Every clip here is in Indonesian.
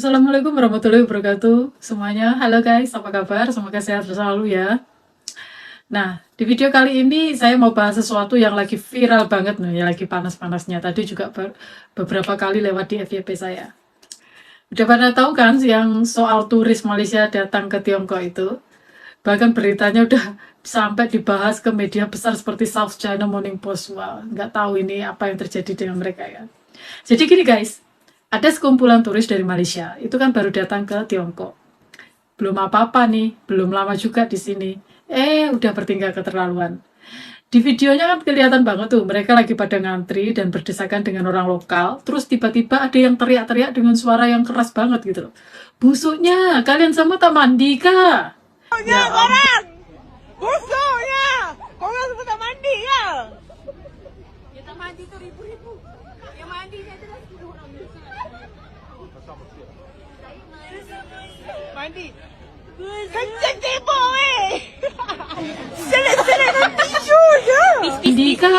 Assalamualaikum warahmatullahi wabarakatuh semuanya. Halo guys, apa kabar? Semoga sehat selalu ya. Nah, di video kali ini saya mau bahas sesuatu yang lagi viral banget nih, yang lagi panas-panasnya. Tadi juga beberapa kali lewat di FYP saya. Udah pada tahu kan yang soal turis Malaysia datang ke Tiongkok itu? Bahkan beritanya udah sampai dibahas ke media besar seperti South China Morning Post. Wah, nggak tahu ini apa yang terjadi dengan mereka ya. Jadi gini guys, ada sekumpulan turis dari Malaysia, itu kan baru datang ke Tiongkok. Belum apa-apa nih, belum lama juga di sini. Udah bertingkah keterlaluan. Di videonya kan kelihatan banget tuh, mereka lagi pada ngantri dan berdesakan dengan orang lokal, terus tiba-tiba ada yang teriak-teriak dengan suara yang keras banget gitu loh. Busuknya, kalian semua tak mandi kah? Ya Korang busuknya, korang semua tak mandi ya? Yang tak mandi tu ribu-ribu. Yang mandi ni adalah 10 orang biasa. Mandi. Kencing tembok Selek-selek dan tisu je. Indika.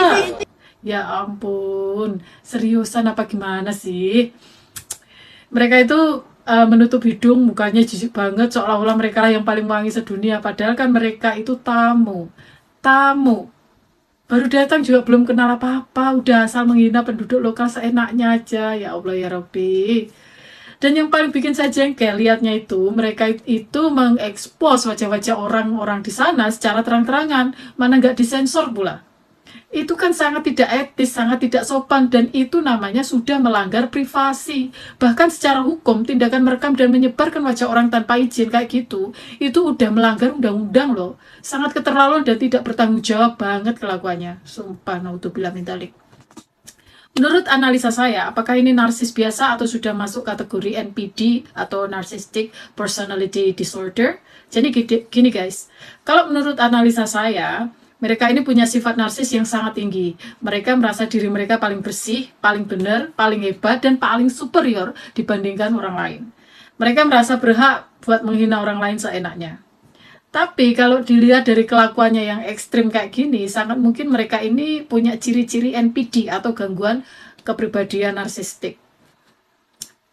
Ya ampun, seriusan apa gimana sih? Mereka itu menutup hidung, mukanya jijik banget, seolah-olah mereka yang paling wangi sedunia. Padahal kan mereka itu tamu. Baru datang juga belum kenal apa-apa, udah asal menghina penduduk lokal seenaknya aja. Ya Allah ya Rabbi. Dan yang paling bikin saya jengkel lihatnya itu, mereka itu mengekspos wajah-wajah orang-orang di sana secara terang-terangan, mana nggak disensor pula. Itu kan sangat tidak etis, sangat tidak sopan, dan itu namanya sudah melanggar privasi. Bahkan secara hukum, tindakan merekam dan menyebarkan wajah orang tanpa izin kayak gitu, itu udah melanggar undang-undang loh. Sangat keterlaluan dan tidak bertanggung jawab banget kelakuannya. Sumpah, naudzubillah min dzalik. Menurut analisa saya, apakah ini narsis biasa atau sudah masuk kategori NPD atau Narcissistic Personality Disorder? Jadi gini guys, kalau menurut analisa saya, mereka ini punya sifat narsis yang sangat tinggi. Mereka merasa diri mereka paling bersih, paling benar, paling hebat, dan paling superior dibandingkan orang lain. Mereka merasa berhak buat menghina orang lain seenaknya. Tapi kalau dilihat dari kelakuannya yang ekstrim kayak gini, sangat mungkin mereka ini punya ciri-ciri NPD atau gangguan kepribadian narsistik.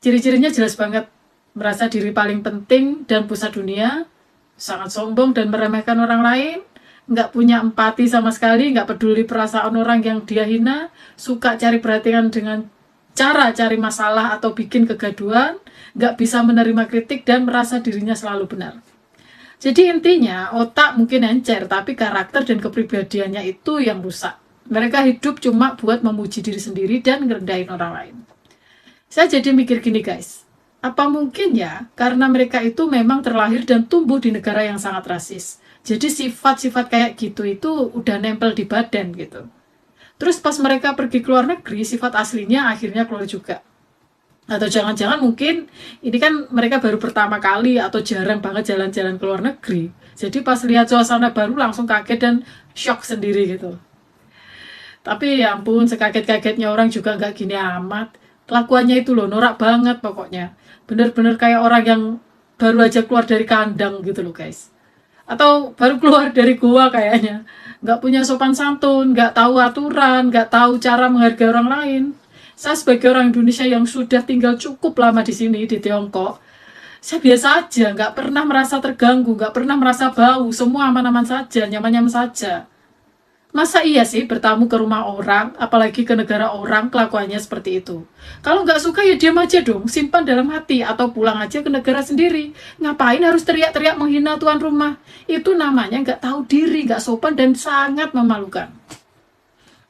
Ciri-cirinya jelas banget, merasa diri paling penting dan pusat dunia, sangat sombong dan meremehkan orang lain, nggak punya empati sama sekali, nggak peduli perasaan orang yang dia hina, suka cari perhatian dengan cara cari masalah atau bikin kegaduhan, nggak bisa menerima kritik dan merasa dirinya selalu benar. Jadi intinya, otak mungkin encer, tapi karakter dan kepribadiannya itu yang rusak. Mereka hidup cuma buat memuji diri sendiri dan ngerendahin orang lain. Saya jadi mikir gini guys, apa mungkin ya karena mereka itu memang terlahir dan tumbuh di negara yang sangat rasis. Jadi sifat-sifat kayak gitu itu udah nempel di badan gitu. Terus pas mereka pergi ke luar negeri, sifat aslinya akhirnya keluar juga. Atau jangan-jangan mungkin ini kan mereka baru pertama kali atau jarang banget jalan-jalan ke luar negeri. Jadi pas lihat suasana baru langsung kaget dan shock sendiri gitu. Tapi ya ampun, sekaget-kagetnya orang juga nggak gini amat. Kelakuannya itu loh, norak banget pokoknya. Bener-bener kayak orang yang baru aja keluar dari kandang gitu loh guys. Atau baru keluar dari gua kayaknya. Nggak punya sopan santun, nggak tahu aturan, nggak tahu cara menghargai orang lain. Saya sebagai orang Indonesia yang sudah tinggal cukup lama di sini, di Tiongkok, saya biasa aja, nggak pernah merasa terganggu, nggak pernah merasa bau, semua aman-aman saja, nyaman-nyaman saja. Masa iya sih bertamu ke rumah orang, apalagi ke negara orang, kelakuannya seperti itu? Kalau nggak suka ya diam aja dong, simpan dalam hati, atau pulang aja ke negara sendiri. Ngapain harus teriak-teriak menghina tuan rumah? Itu namanya nggak tahu diri, nggak sopan, dan sangat memalukan.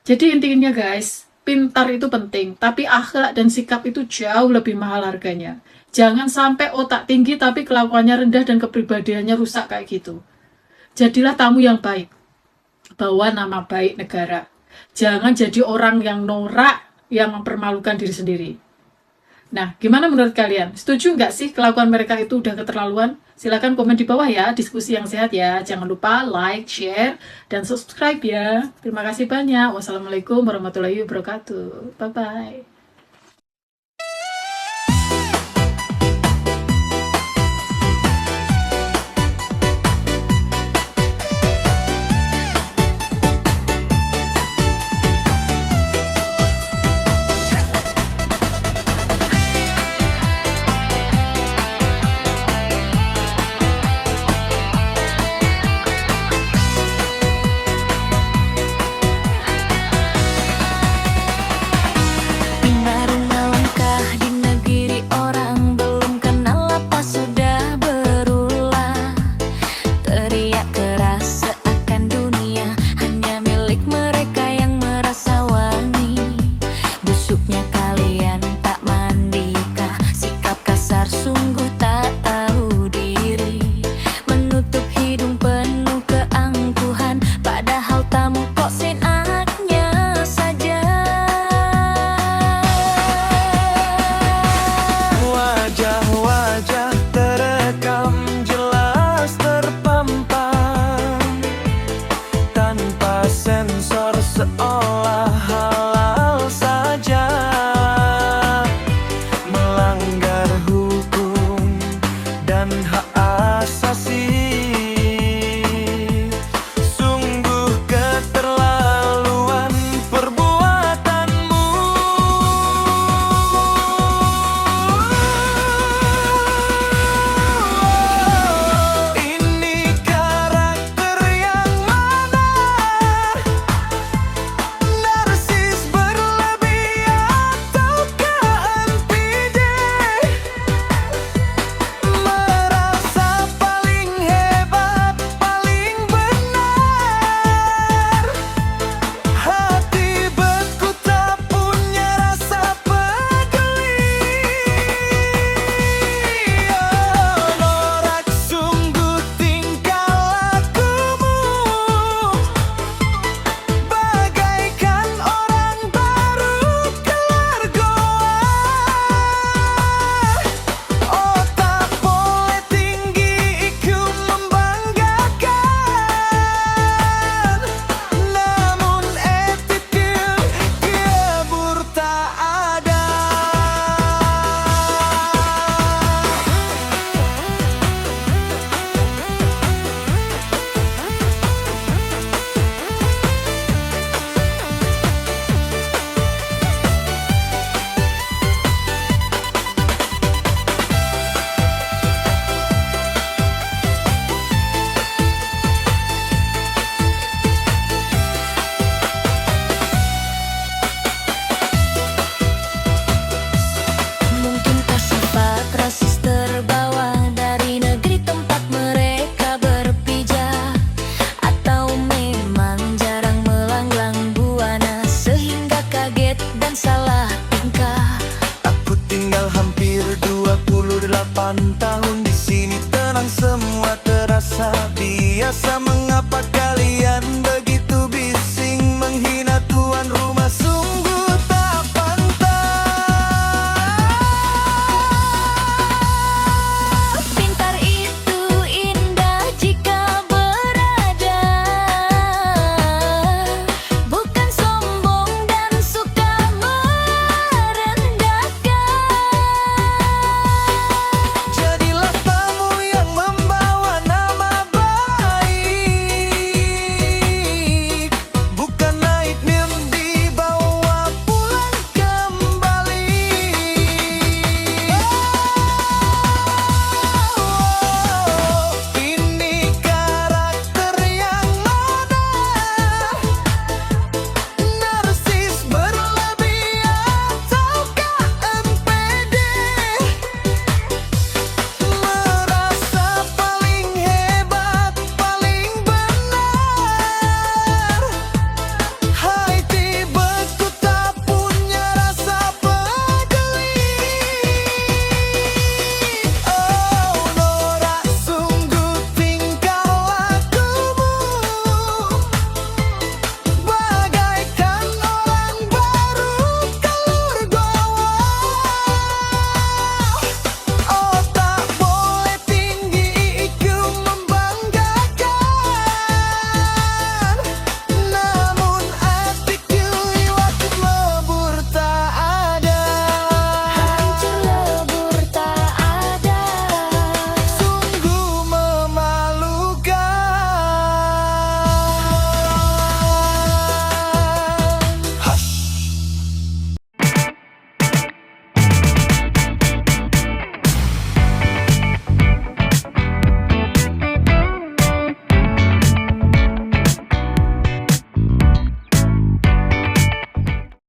Jadi intinya guys, pintar itu penting, tapi akhlak dan sikap itu jauh lebih mahal harganya. Jangan sampai otak tinggi tapi kelakuannya rendah dan kepribadiannya rusak kayak gitu. Jadilah tamu yang baik. Bawa nama baik negara. Jangan jadi orang yang norak, yang mempermalukan diri sendiri. Nah, gimana menurut kalian? Setuju nggak sih kelakuan mereka itu udah keterlaluan? Silahkan komen di bawah ya, diskusi yang sehat ya. Jangan lupa like, share, dan subscribe ya. Terima kasih banyak. Wassalamualaikum warahmatullahi wabarakatuh. Bye-bye. orang semua